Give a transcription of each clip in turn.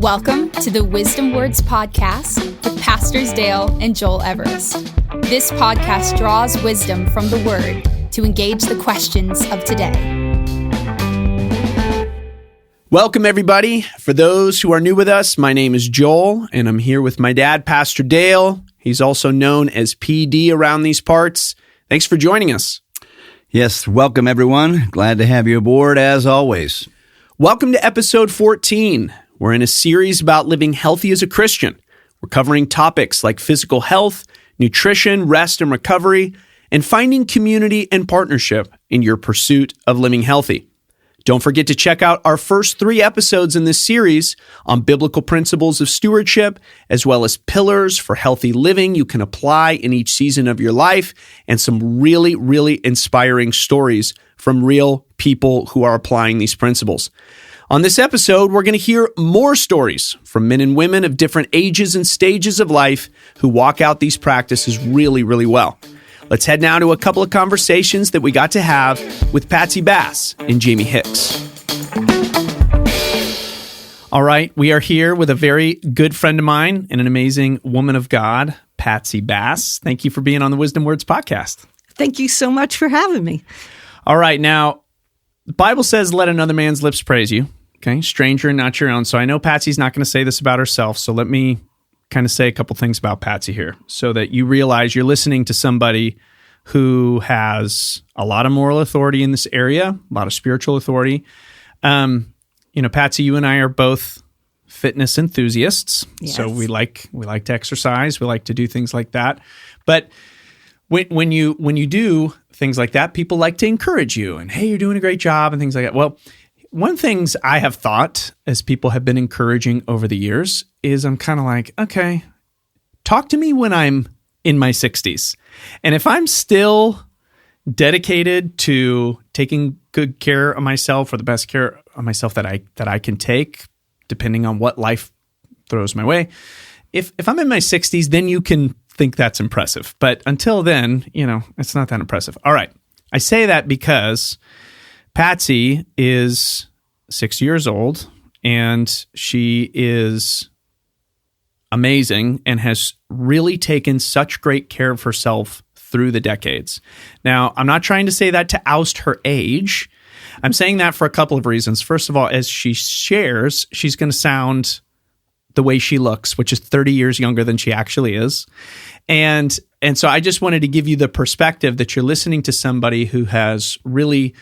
Welcome to the Wisdom Words Podcast with Pastors Dale and Joel Evrist. This podcast draws wisdom from the Word to engage the questions of today. Welcome, everybody. For those who are new with us, my name is Joel, and I'm here with my dad, Pastor Dale. He's also known as PD around these parts. Thanks for joining us. Yes, welcome, everyone. Glad to have you aboard, as always. Welcome to episode 14. We're in a series about living healthy as a Christian. We're covering topics like physical health, nutrition, rest and recovery, and finding community and partnership in your pursuit of living healthy. Don't forget to check out our first 3 episodes in this series on biblical principles of stewardship, as well as pillars for healthy living you can apply in each season of your life, and some really inspiring stories from real people who are applying these principles. On this episode, we're going to hear more stories from men and women of different ages and stages of life who walk out these practices really well. Let's head now to a couple of conversations that we got to have with Patsy Bass and Jamie Hicks. All right, we are here with a very good friend of mine and an amazing woman of God, Patsy Bass. Thank you for being on the Wisdom Words podcast. Thank you so much for having me. All right, now, the Bible says, let another man's lips praise you, okay? Stranger and not your own. So I know Patsy's not going to say this about herself, so let me kind of say a couple things about Patsy here so that you realize you're listening to somebody who has a lot of moral authority in this area, a lot of spiritual authority. Patsy, you and I are both fitness enthusiasts, yes. So we like to exercise, we like to do things like that. But when you do things like that, people like to encourage you and, hey, you're doing a great job and things like that. Well, one of the things I have thought as people have been encouraging over the years is I'm kind of like, okay, talk to me when I'm in my 60s. And if I'm still dedicated to taking good care of myself or the best care of myself that I can take, depending on what life throws my way, if I'm in my 60s, then you can think that's impressive. But until then, it's not that impressive. All right. I say that because Patsy is 6 years old, and she is amazing and has really taken such great care of herself through the decades. Now, I'm not trying to say that to oust her age. I'm saying that for a couple of reasons. First of all, as she shares, she's going to sound the way she looks, which is 30 years younger than she actually is. And so I just wanted to give you the perspective that you're listening to somebody who has really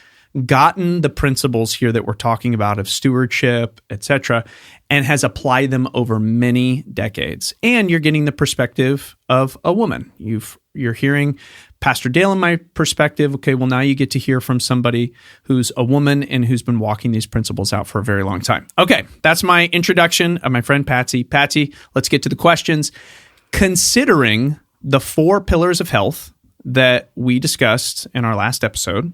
gotten the principles here that we're talking about of stewardship, etc., and has applied them over many decades. And you're getting the perspective of a woman. You're hearing Pastor Dale and my perspective. Okay, well, now you get to hear from somebody who's a woman and who's been walking these principles out for a very long time. Okay, that's my introduction of my friend Patsy. Patsy, let's get to the questions. Considering the 4 pillars of health that we discussed in our last episode,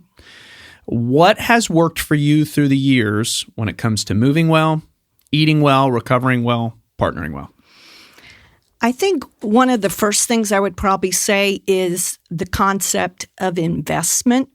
what has worked for you through the years when it comes to moving well, eating well, recovering well, partnering well? I think one of the first things I would probably say is the concept of investment.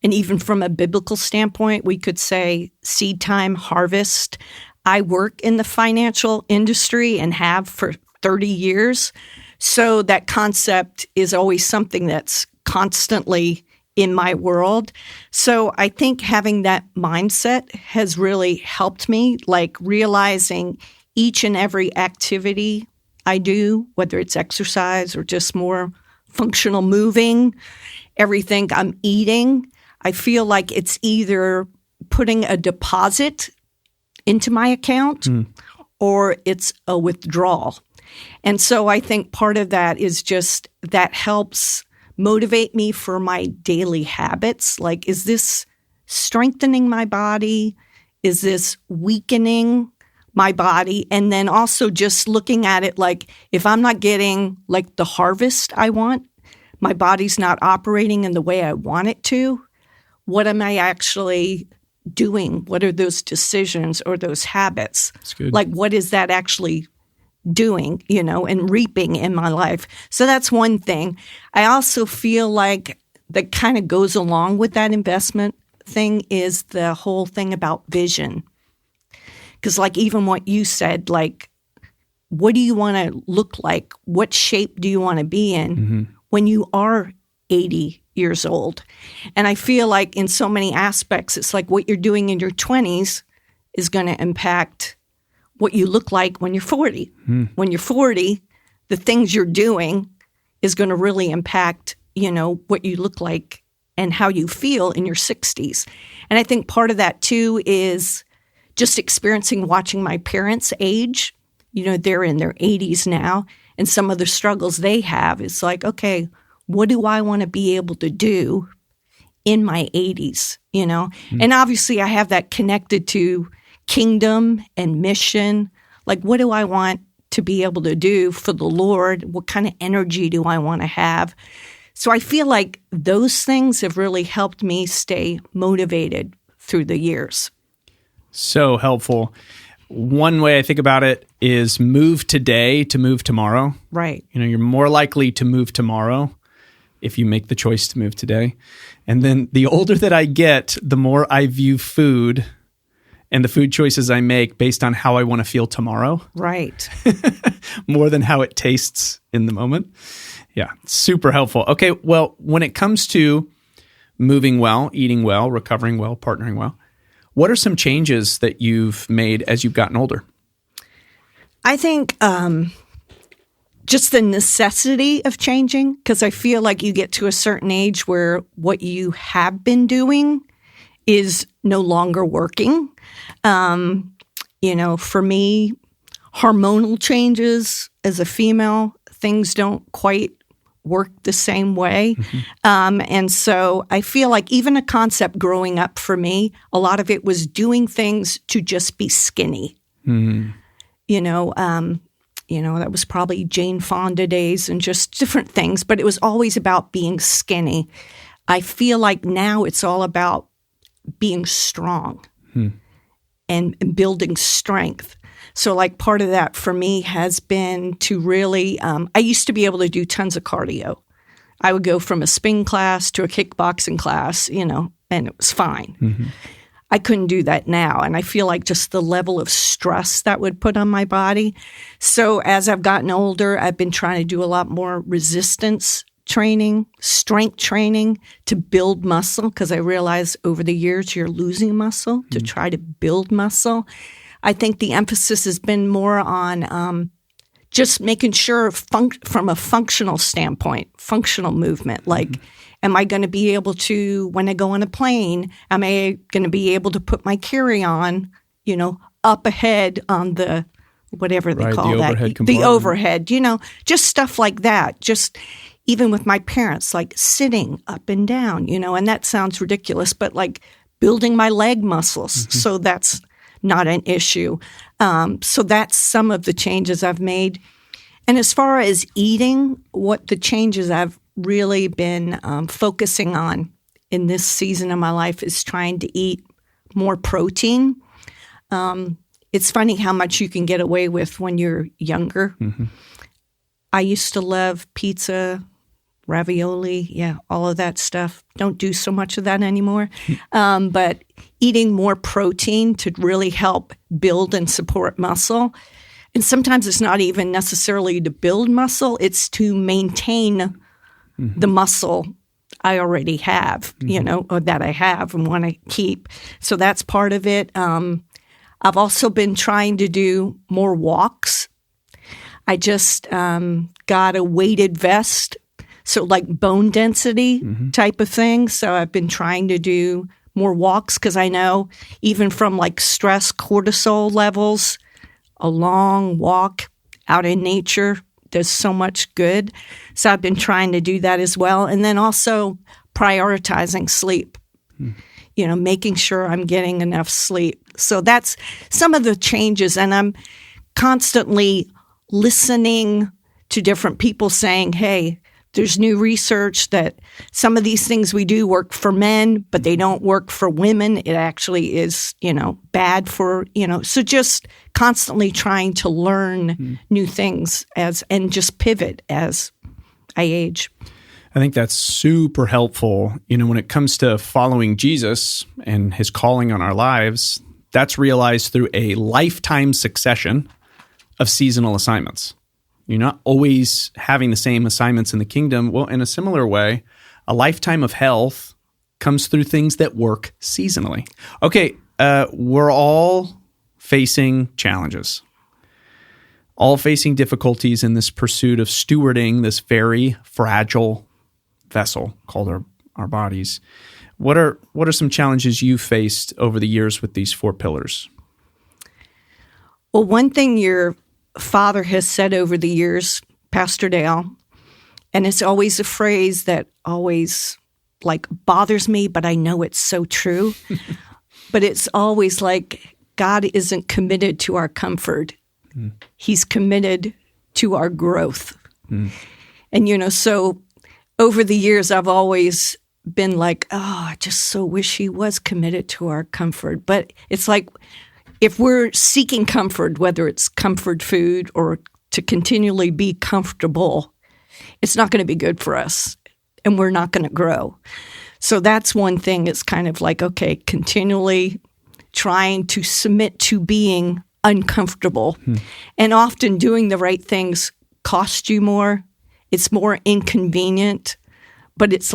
And even from a biblical standpoint, we could say seed time, harvest. I work in the financial industry and have for 30 years. So that concept is always something that's constantly in my world. So I think having that mindset has really helped me, like realizing each and every activity I do, whether it's exercise or just more functional moving, everything I'm eating, I feel like it's either putting a deposit into my account or it's a withdrawal. And so I think part of that is just that helps motivate me for my daily habits. Like, is this strengthening my body? Is this weakening my body? And then also just looking at it like, if I'm not getting like the harvest I want, my body's not operating in the way I want it to, what am I actually doing? What are those decisions or those habits? That's good. Like, what is that actually doing, and reaping in my life? So that's one thing. I also feel like that kind of goes along with that investment thing is the whole thing about vision. Because like even what you said, like, what do you want to look like? What shape do you want to be in when you are 80 years old? And I feel like in so many aspects, it's like what you're doing in your 20s is going to impact what you look like when you're 40. When you're 40, the things you're doing is going to really impact, what you look like and how you feel in your 60s. And I think part of that too is just watching my parents age. They're in their 80s now, and some of the struggles they have, it's like, okay, what do I want to be able to do in my 80s, And obviously I have that connected to kingdom and mission. Like, what do I want to be able to do for the Lord? What kind of energy do I want to have? So I feel like those things have really helped me stay motivated through the years. So helpful. One way I think about it is move today to move tomorrow. Right. You're more likely to move tomorrow if you make the choice to move today. And then the older that I get, the more I view food and the food choices I make based on how I want to feel tomorrow. Right. More than how it tastes in the moment. Yeah, super helpful. Okay, well, when it comes to moving well, eating well, recovering well, partnering well, what are some changes that you've made as you've gotten older? I think just the necessity of changing, because I feel like you get to a certain age where what you have been doing is no longer working. For me, hormonal changes as a female, things don't quite work the same way. And so I feel like even a concept growing up for me, a lot of it was doing things to just be skinny. That was probably Jane Fonda days and just different things, but it was always about being skinny. I feel like now it's all about being strong and building strength. So like part of that for me has been to really, I used to be able to do tons of cardio. I would go from a spin class to a kickboxing class, and it was fine. I couldn't do that now. And I feel like just the level of stress that would put on my body. So as I've gotten older, I've been trying to do a lot more resistance training, strength training to build muscle, because I realize over the years you're losing muscle to try to build muscle. I think the emphasis has been more on just making sure from a functional standpoint, functional movement, like am I going to be able to, when I go on a plane, am I going to be able to put my carry-on, up ahead on the, whatever they call the that, overhead the overhead, just stuff like that. Just even with my parents, like sitting up and down, and that sounds ridiculous, but like building my leg muscles. So that's not an issue. So that's some of the changes I've made. And as far as eating, what the changes I've really been focusing on in this season of my life is trying to eat more protein. It's funny how much you can get away with when you're younger. I used to love pizza, ravioli, all of that stuff. Don't do so much of that anymore. But eating more protein to really help build and support muscle. And sometimes it's not even necessarily to build muscle, it's to maintain the muscle I already have, or that I have and want to keep. So that's part of it. I've also been trying to do more walks. I just got a weighted vest, so like bone density type of thing. So I've been trying to do more walks because I know even from like stress cortisol levels, a long walk out in nature does so much good. So I've been trying to do that as well. And then also prioritizing sleep, making sure I'm getting enough sleep. So that's some of the changes. And I'm constantly listening to different people saying, hey, there's new research that some of these things we do work for men, but they don't work for women. It actually is, bad for, so just constantly trying to learn new things and just pivot as I age. I think that's super helpful. When it comes to following Jesus and his calling on our lives, that's realized through a lifetime succession of seasonal assignments. You're not always having the same assignments in the kingdom. Well, in a similar way, a lifetime of health comes through things that work seasonally. Okay, we're all facing challenges, all facing difficulties in this pursuit of stewarding this very fragile vessel called our bodies. What are some challenges you faced over the years with these 4 pillars? Well, one thing your father has said over the years, Pastor Dale, and it's always a phrase that always bothers me, but I know it's so true. But it's always God isn't committed to our comfort. He's committed to our growth. And, so over the years, I've always been I just so wish he was committed to our comfort. But it's if we're seeking comfort, whether it's comfort food or to continually be comfortable, it's not going to be good for us, and we're not going to grow. So that's one thing. It's kind of okay, continually trying to submit to being uncomfortable. And often doing the right things cost you more. It's more inconvenient, but it's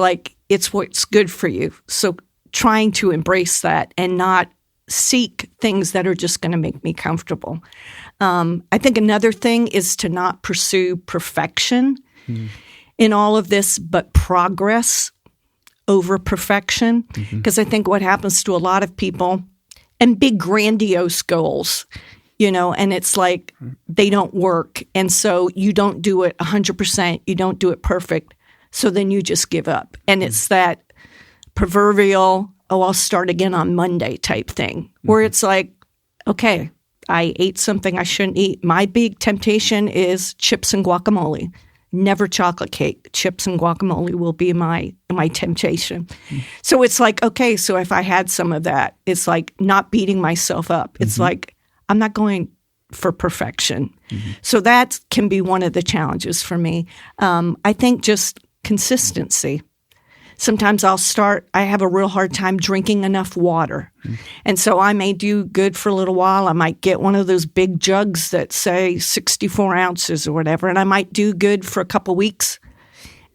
it's what's good for you. So trying to embrace that and not seek things that are just going to make me comfortable. I think another thing is to not pursue perfection in all of this, but progress over perfection. Because I think what happens to a lot of people, and big grandiose goals, and it's they don't work. And so you don't do it 100%. You don't do it perfect. So then you just give up. And it's that proverbial, I'll start again on Monday type thing, where it's okay, I ate something I shouldn't eat. My big temptation is chips and guacamole. Never chocolate cake. Chips and guacamole will be my temptation. So it's okay, so if I had some of that, it's not beating myself up. It's I'm not going for perfection. So that can be one of the challenges for me. I think just consistency. Sometimes I have a real hard time drinking enough water. And so I may do good for a little while. I might get one of those big jugs that say 64 ounces or whatever, and I might do good for a couple weeks.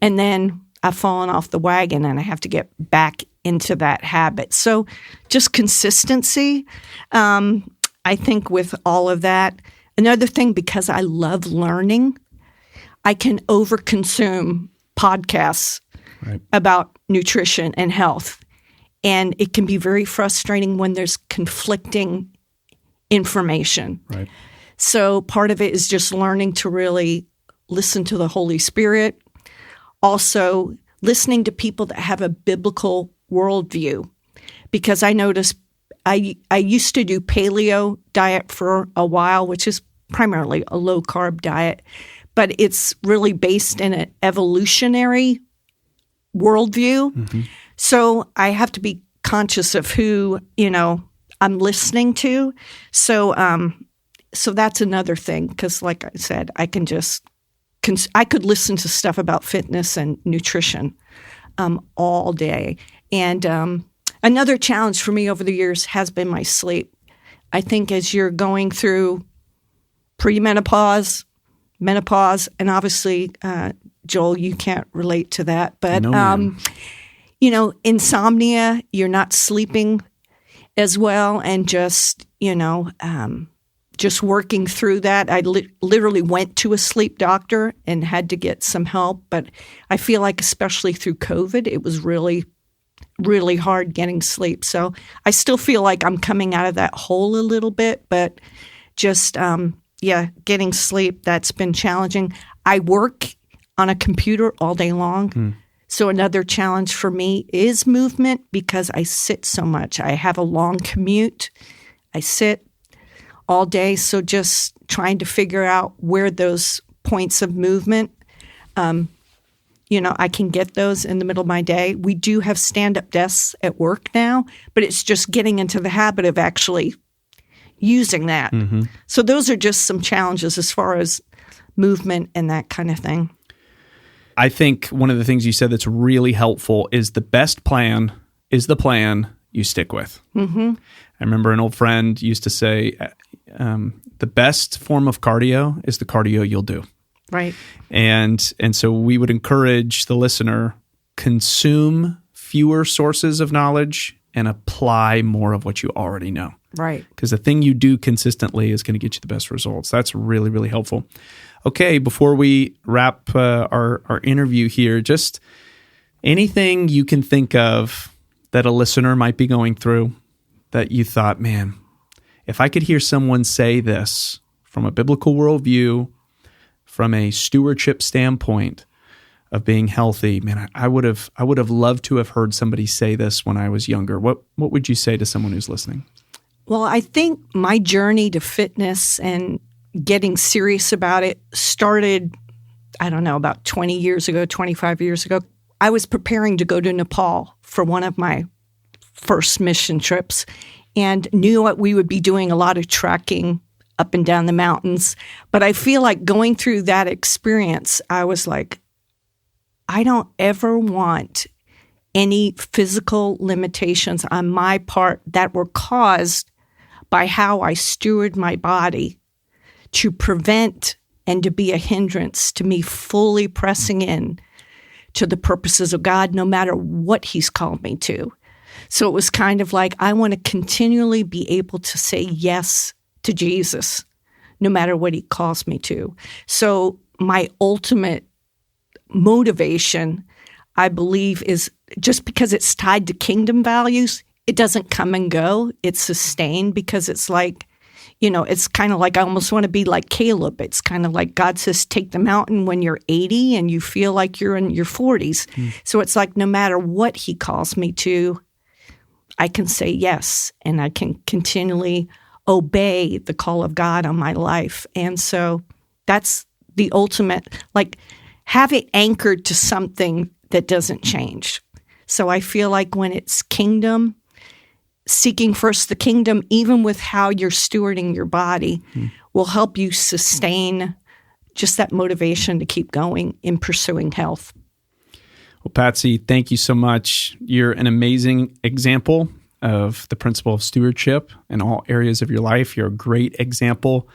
And then I've fallen off the wagon and I have to get back into that habit. So just consistency, I think with all of that. Another thing, because I love learning, I can overconsume podcasts about nutrition and health. And it can be very frustrating when there's conflicting information. Right. So part of it is just learning to really listen to the Holy Spirit. Also, listening to people that have a biblical worldview. Because I noticed I used to do paleo diet for a while, which is primarily a low-carb diet. But it's really based in an evolutionary worldview. So I have to be conscious of who, I'm listening to. So that's another thing, because like I said, I could listen to stuff about fitness and nutrition all day. And another challenge for me over the years has been my sleep. I think as you're going through premenopause, menopause, and obviously, Joel, you can't relate to that, but, insomnia, you're not sleeping as well, and just working through that. I literally went to a sleep doctor and had to get some help, but I feel like especially through COVID, it was really, really hard getting sleep. So I still feel like I'm coming out of that hole a little bit, but just, getting sleep, that's been challenging. I work on a computer all day long. So another challenge for me is movement, because I sit so much. I have a long commute. I sit all day. So just trying to figure out where those points of movement, I can get those in the middle of my day. We do have stand-up desks at work now, but it's just getting into the habit of actually using that. So those are just some challenges as far as movement and that kind of thing. I think one of the things you said that's really helpful is the best plan is the plan you stick with. Mm-hmm. I remember an old friend used to say, the best form of cardio is the cardio you'll do. Right. And so we would encourage the listener, consume fewer sources of knowledge and apply more of what you already know. Right. Because the thing you do consistently is going to get you the best results. That's really, really helpful. Okay, before we wrap our interview here, just anything you can think of that a listener might be going through that you thought, man, if I could hear someone say this from a biblical worldview, from a stewardship standpoint of being healthy, man, I would have loved to have heard somebody say this when I was younger. What would you say to someone who's listening? Well, I think my journey to fitness and getting serious about it started, I don't know, about 20 years ago, 25 years ago. I was preparing to go to Nepal for one of my first mission trips and knew what we would be doing a lot of trekking up and down the mountains. But I feel like going through that experience, I was like, I don't ever want any physical limitations on my part that were caused by how I steward my body to prevent and to be a hindrance to me fully pressing in to the purposes of God, no matter what He's called me to. So it was kind of like, I want to continually be able to say yes to Jesus, no matter what He calls me to. So my ultimate motivation, I believe, is just because it's tied to kingdom values, it doesn't come and go. It's sustained because it's like, it's kind of like I almost want to be like Caleb. It's kind of like God says, take the mountain when you're 80 and you feel like you're in your 40s. So it's like no matter what He calls me to, I can say yes, and I can continually obey the call of God on my life. And so that's the ultimate, like have it anchored to something that doesn't change. So I feel like when it's kingdom, seeking first the kingdom, even with how you're stewarding your body, will help you sustain just that motivation to keep going in pursuing health. Well, Patsy, thank you so much. You're an amazing example of the principle of stewardship in all areas of your life. You're a great example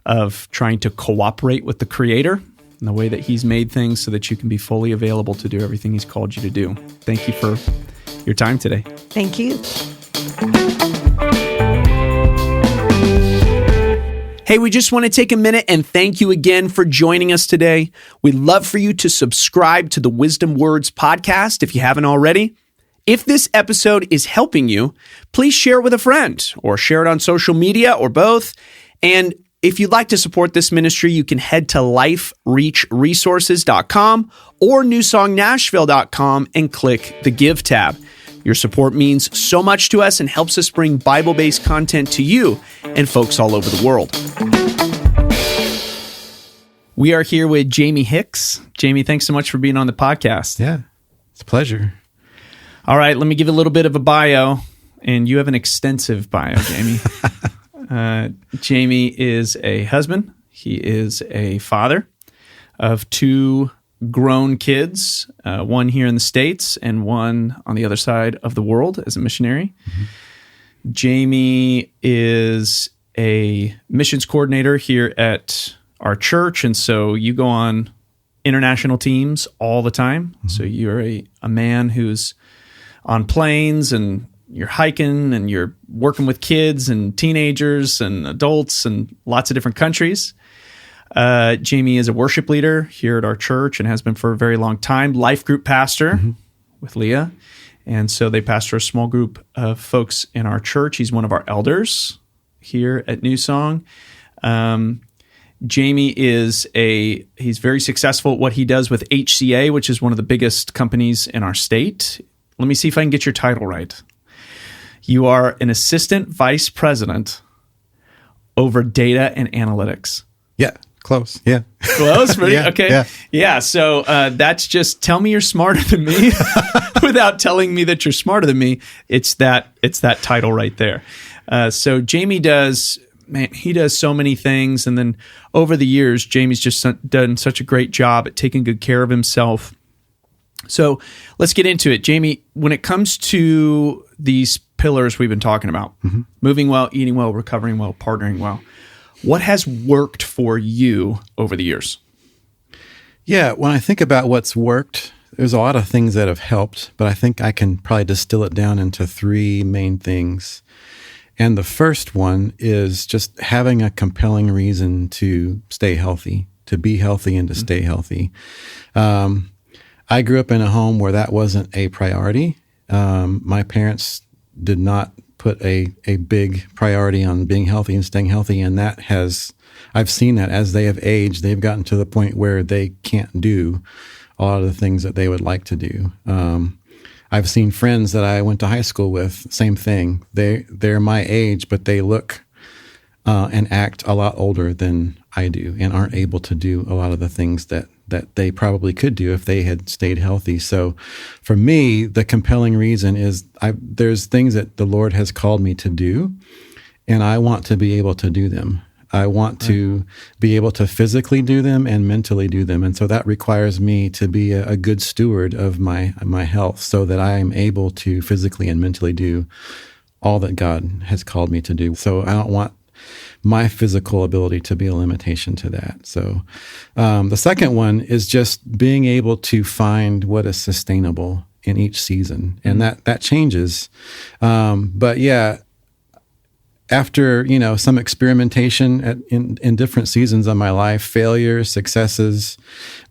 of trying to cooperate with the Creator in the way that He's made things so that you can be fully available to do everything He's called you to do. Thank you for your time today. Thank you. Hey, we just want to take a minute and thank you again for joining us today. We'd love for you to subscribe to the Wisdom Words podcast if you haven't already. If this episode is helping you, please share it with a friend or share it on social media or both. And if you'd like to support this ministry, you can head to lifereachresources.com or newsongnashville.com and click the Give tab. Your support means so much to us and helps us bring Bible-based content to you and folks all over the world. We are here with Jamie Hicks. Jamie, thanks so much for being on the podcast. Yeah, it's a pleasure. All right, let me give a little bit of a bio, and you have an extensive bio, Jamie. Jamie is a husband. He is a father of two grown kids, one here in the States and one on the other side of the world as a missionary. Mm-hmm. Jamie is a missions coordinator here at our church, and so you go on international teams all the time. Mm-hmm. So you're a man who's on planes, and you're hiking, and you're working with kids and teenagers and adults and lots of different countries. Jamie is a worship leader here at our church and has been for a very long time, life group pastor with Leah. And so they pastor a small group of folks in our church. He's one of our elders here at New Song. Jamie he's very successful at what he does with HCA, which is one of the biggest companies in our state. Let me see if I can get your title right. You are an assistant vice president over data and analytics. Yeah. Close. Yeah. Close? Yeah, okay. Yeah. So that's just tell me you're smarter than me without telling me that you're smarter than me. It's that title right there. So Jamie does so many things. And then over the years, Jamie's just done such a great job at taking good care of himself. So let's get into it. Jamie, when it comes to these pillars we've been talking about, moving well, eating well, recovering well, partnering well. What has worked for you over the years? Yeah, when I think about what's worked, there's a lot of things that have helped, but I think I can probably distill it down into three main things. And the first one is just having a compelling reason to stay healthy, to be healthy and to stay healthy. I grew up in a home where that wasn't a priority. My parents did not put a big priority on being healthy and staying healthy, and I've seen that as they have aged, they've gotten to the point where they can't do a lot of the things that they would like to do. I've seen friends that I went to high school with, same thing. They're my age, but they look and act a lot older than I do and aren't able to do a lot of the things that they probably could do if they had stayed healthy. So for me, the compelling reason is there's things that the Lord has called me to do, and I want to be able to do them. I want to be able to physically do them and mentally do them. And so that requires me to be a good steward of my health so that I am able to physically and mentally do all that God has called me to do. So I don't want my physical ability to be a limitation to that. So the second one is just being able to find what is sustainable in each season. And that changes. But yeah, after, some experimentation in different seasons of my life, failures, successes,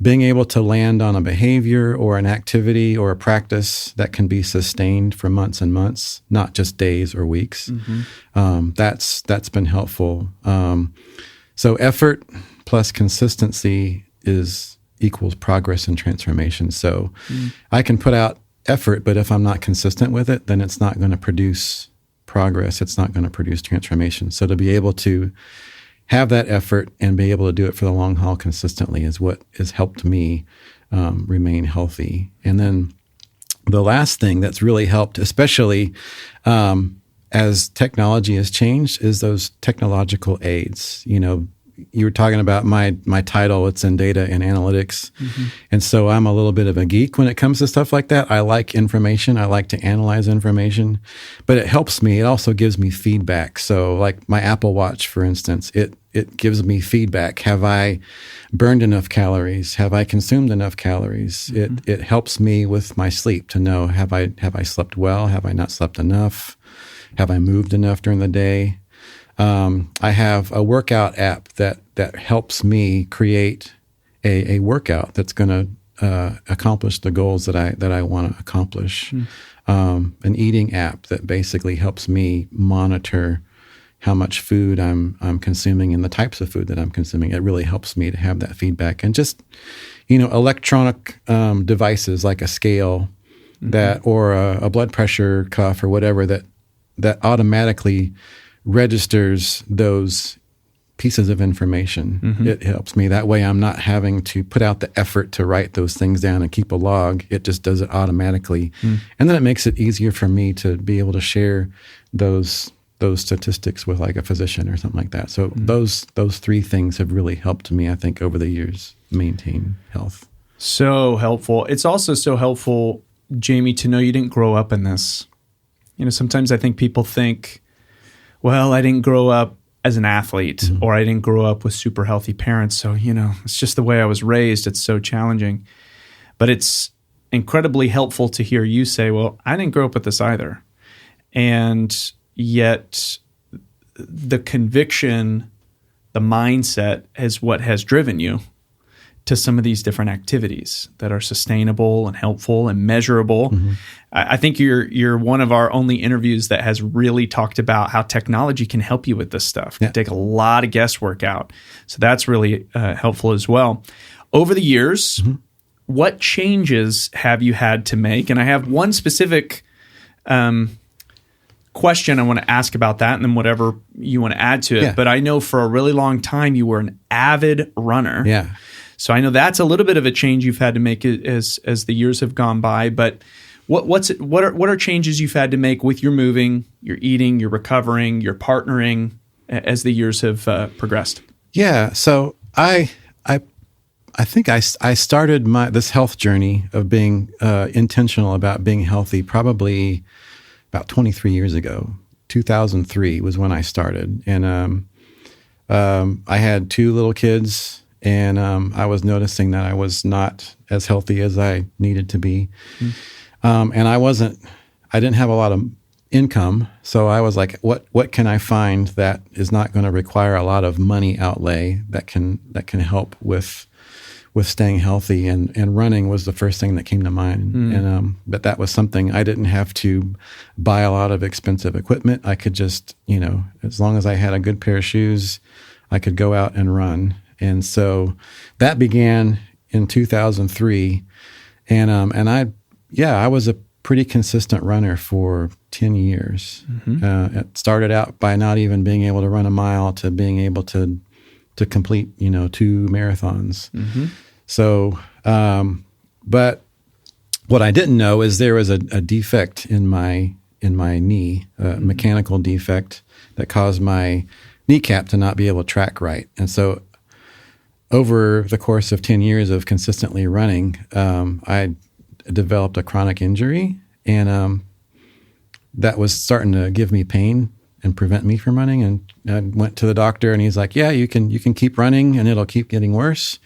being able to land on a behavior or an activity or a practice that can be sustained for months and months, not just days or weeks, that's been helpful. So effort plus consistency equals progress and transformation. So I can put out effort, but if I'm not consistent with it, then it's not going to produce progress. It's not going to produce transformation. So to be able to have that effort and be able to do it for the long haul consistently is what has helped me remain healthy. And then the last thing that's really helped, especially as technology has changed, is those technological aids. You were talking about my title, it's in data and analytics. And so I'm a little bit of a geek when it comes to stuff like that. I like information. I like to analyze information, but it helps me. It also gives me feedback. So like my Apple Watch, for instance, it gives me feedback. Have I burned enough calories? Have I consumed enough calories? It helps me with my sleep to know, have I slept well? Have I not slept enough? Have I moved enough during the day? I have a workout app that helps me create a workout that's going to accomplish the goals that I want to accomplish. An eating app that basically helps me monitor how much food I'm consuming and the types of food that I'm consuming. It really helps me to have that feedback. And just electronic devices like a scale that or a blood pressure cuff or whatever that automatically registers those pieces of information. It helps me. That way I'm not having to put out the effort to write those things down and keep a log. It just does it automatically. And then it makes it easier for me to be able to share those statistics with like a physician or something like that. So those three things have really helped me, I think, over the years maintain health. So helpful. It's also so helpful, Jamie, to know you didn't grow up in this. Sometimes I think people think, well, I didn't grow up as an athlete or I didn't grow up with super healthy parents. So, it's just the way I was raised. It's so challenging. But it's incredibly helpful to hear you say, well, I didn't grow up with this either. And yet the conviction, the mindset is what has driven you to some of these different activities that are sustainable and helpful and measurable. I think you're one of our only interviews that has really talked about how technology can help you with this stuff. It can take a lot of guesswork out. So that's really helpful as well. Over the years, what changes have you had to make? And I have one specific question I want to ask about that, and then whatever you want to add to it. Yeah. But I know for a really long time you were an avid runner. Yeah. So I know that's a little bit of a change you've had to make as the years have gone by. But what are changes you've had to make with your moving, your eating, your recovering, your partnering as the years have progressed? Yeah. So I think I started this health journey of being intentional about being healthy probably about 23 years ago. 2003 was when I started. And I had 2 little kids, and I was noticing that I was not as healthy as I needed to be. And I didn't have a lot of income. So I was like, what can I find that is not going to require a lot of money outlay that can help with staying healthy, and running was the first thing that came to mind. And but that was something I didn't have to buy a lot of expensive equipment. I could just, as long as I had a good pair of shoes, I could go out and run. And so that began in 2003. And I was a pretty consistent runner for 10 years. It started out by not even being able to run a mile to being able to complete, 2 marathons. So, but what I didn't know is there was a defect in my knee, a mechanical defect that caused my kneecap to not be able to track right. And so over the course of 10 years of consistently running, I developed a chronic injury, and that was starting to give me pain and prevent me from running. And I went to the doctor, and he's like, yeah, you can keep running and it'll keep getting worse,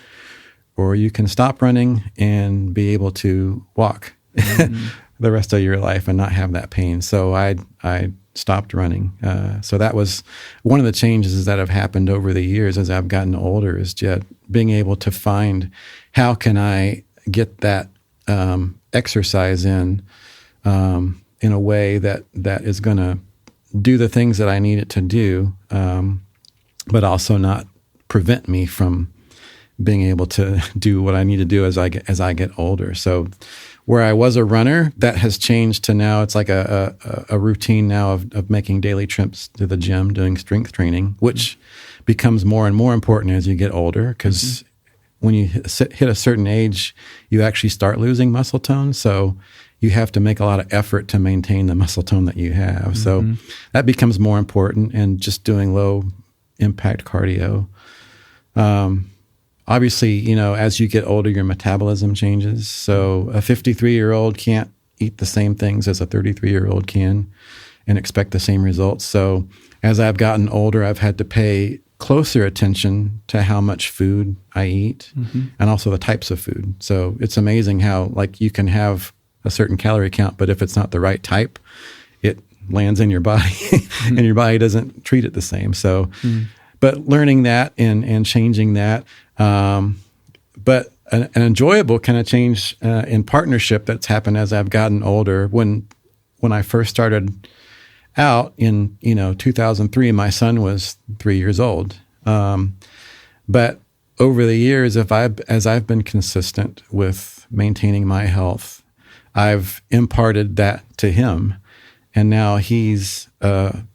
or you can stop running and be able to walk the rest of your life and not have that pain. So I stopped running. So that was one of the changes that have happened over the years as I've gotten older, is just being able to find how can I get that exercise in a way that is going to do the things that I need it to do, but also not prevent me from being able to do what I need to do as I get older. So where I was a runner, that has changed to now it's like a routine now of making daily trips to the gym, doing strength training, which becomes more and more important as you get older, because when you hit a certain age, you actually start losing muscle tone. So you have to make a lot of effort to maintain the muscle tone that you have. So that becomes more important, and just doing low impact cardio. Obviously, as you get older, your metabolism changes. So a 53-year-old can't eat the same things as a 33-year-old can and expect the same results. So as I've gotten older, I've had to pay closer attention to how much food I eat, and also the types of food. So it's amazing how you can have a certain calorie count, but if it's not the right type, it lands in your body and your body doesn't treat it the same. So, but learning that and changing that, but an enjoyable kind of change in partnership that's happened as I've gotten older. When I first started out in 2003, my son was 3 years old. But over the years, as I've been consistent with maintaining my health, I've imparted that to him, and now he's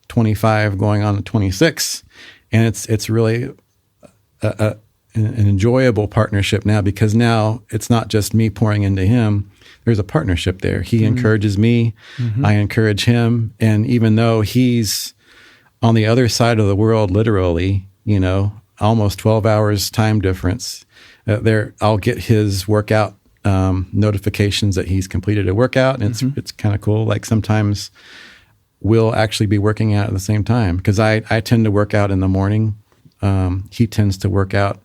25 going on to 26, and it's really an enjoyable partnership now, because now it's not just me pouring into him. There's a partnership there. He encourages me, I encourage him, and even though he's on the other side of the world, literally, almost 12 hours time difference, I'll get his workout notifications that he's completed a workout, and it's kind of cool. Like sometimes we'll actually be working out at the same time, because I tend to work out in the morning. He tends to work out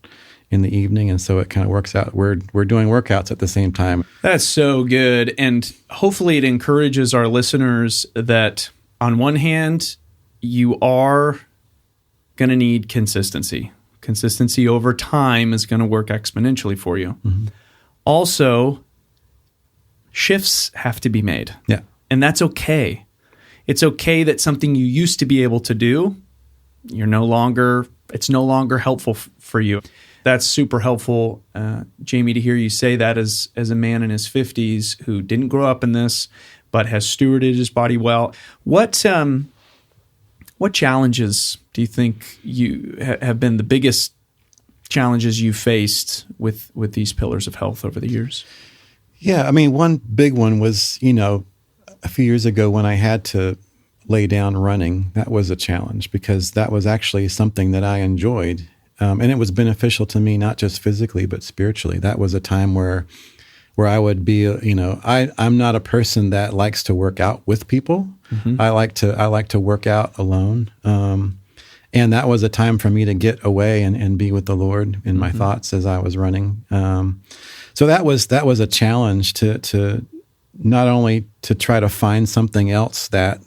in the evening, and so it kind of works out. We're doing workouts at the same time. That's so good, and hopefully it encourages our listeners that on one hand, you are going to need consistency. Consistency over time is going to work exponentially for you. Also, shifts have to be made. Yeah. And that's okay. It's okay that something you used to be able to do, it's no longer helpful for you. That's super helpful, Jamie, to hear you say that as a man in his 50s who didn't grow up in this, but has stewarded his body well. What challenges do you think you have been the biggest challenges you faced with these pillars of health over the years? Yeah, I mean, one big one was, a few years ago when I had to lay down running. That was a challenge, because that was actually something that I enjoyed. And it was beneficial to me, not just physically, but spiritually. That was a time where where I would be, I'm not a person that likes to work out with people. Mm-hmm. I like to work out alone. And that was a time for me to get away and be with the Lord in my thoughts as I was running. So that was a challenge to not only to try to find something else that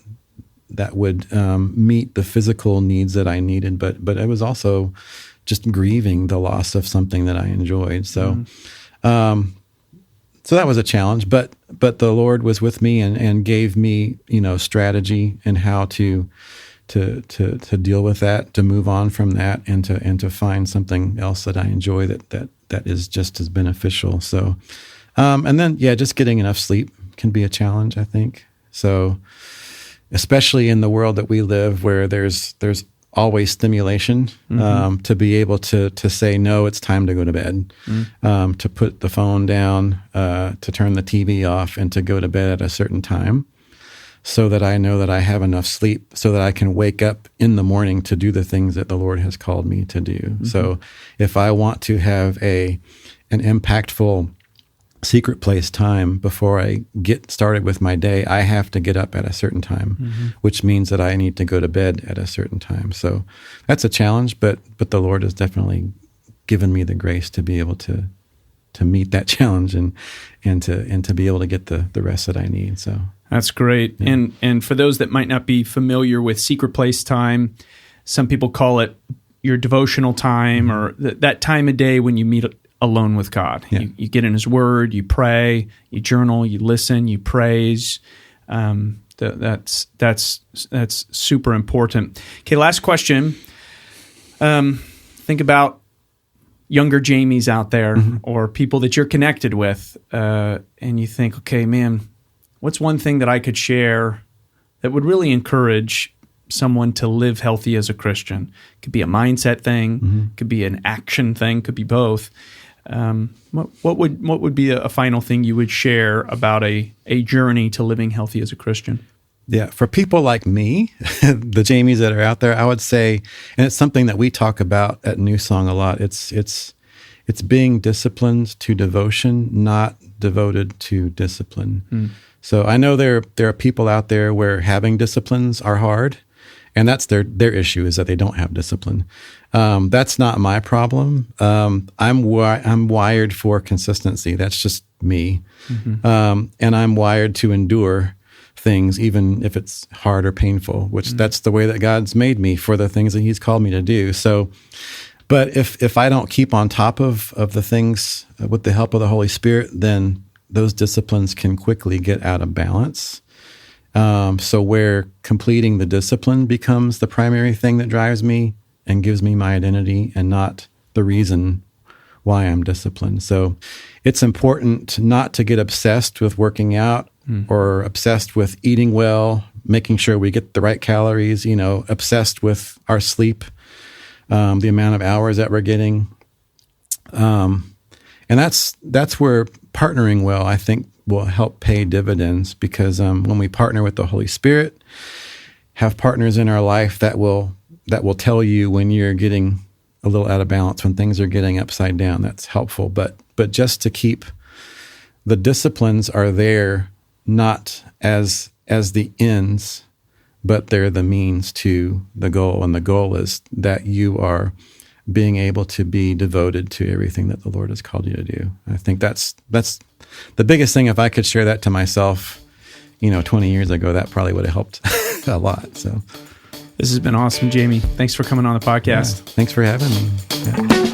would meet the physical needs that I needed, but it was also just grieving the loss of something that I enjoyed. So, so that was a challenge. But the Lord was with me and gave me strategy and how to deal with that, to move on from that, and to find something else that I enjoy that is just as beneficial. So, and then just getting enough sleep can be a challenge, I think. So, especially in the world that we live, where there's always stimulation, to be able to say, no, it's time to go to bed, to put the phone down, to turn the TV off, and to go to bed at a certain time, so that I know that I have enough sleep so that I can wake up in the morning to do the things that the Lord has called me to do. Mm-hmm. So if I want to have an impactful secret place time before I get started with my day, I have to get up at a certain time, which means that I need to go to bed at a certain time. So that's a challenge, but the Lord has definitely given me the grace to be able to meet that challenge and to be able to get the rest that I need. So that's great. Yeah. And for those that might not be familiar with secret place time, some people call it your devotional time, or that time of day when you meet alone with God. Yeah. You get in His Word, you pray, you journal, you listen, you praise. That's super important. Okay, last question. Think about younger Jamies out there, or people that you're connected with, and you think, okay, man, what's one thing that I could share that would really encourage someone to live healthy as a Christian? It could be a mindset thing, could be an action thing, could be both. What would be a final thing you would share about a journey to living healthy as a Christian? Yeah, for people like me, the Jamies that are out there, I would say, and it's something that we talk about at New Song a lot. It's being disciplined to devotion, not devoted to discipline. So I know there are people out there where having disciplines are hard, and that's their issue, is that they don't have discipline. That's not my problem. I'm wired for consistency. That's just me, and I'm wired to endure things, even if it's hard or painful, which that's the way that God's made me for the things that He's called me to do. So, but if I don't keep on top of the things with the help of the Holy Spirit, then those disciplines can quickly get out of balance. So where completing the discipline becomes the primary thing that drives me and gives me my identity, and not the reason why I'm disciplined. So it's important not to get obsessed with working out, or obsessed with eating well, making sure we get the right calories, obsessed with our sleep, the amount of hours that we're getting. And that's where partnering well, I think, will help pay dividends, because when we partner with the Holy Spirit, have partners in our life that will tell you when you're getting a little out of balance, when things are getting upside down. That's helpful. But just to keep the disciplines are there, not as the ends, but they're the means to the goal. And the goal is that you are being able to be devoted to everything that the Lord has called you to do. I think that's the biggest thing. If I could share that to myself, 20 years ago, that probably would have helped a lot. So this has been awesome, Jamie. Thanks for coming on the podcast. Yeah, thanks for having me. Yeah.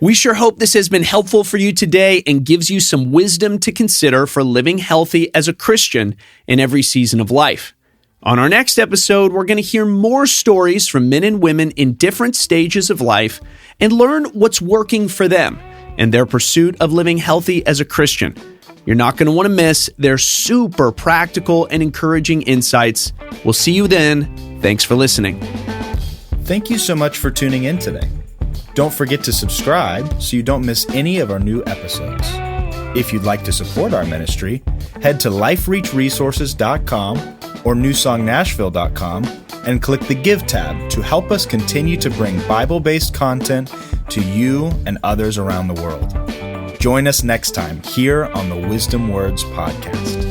We sure hope this has been helpful for you today and gives you some wisdom to consider for living healthy as a Christian in every season of life. On our next episode, we're going to hear more stories from men and women in different stages of life and learn what's working for them in their pursuit of living healthy as a Christian. You're not going to want to miss their super practical and encouraging insights. We'll see you then. Thanks for listening. Thank you so much for tuning in today. Don't forget to subscribe so you don't miss any of our new episodes. If you'd like to support our ministry, head to lifereachresources.com or newsongnashville.com and click the Give tab to help us continue to bring Bible-based content to you and others around the world. Join us next time here on the Wisdom Words Podcast.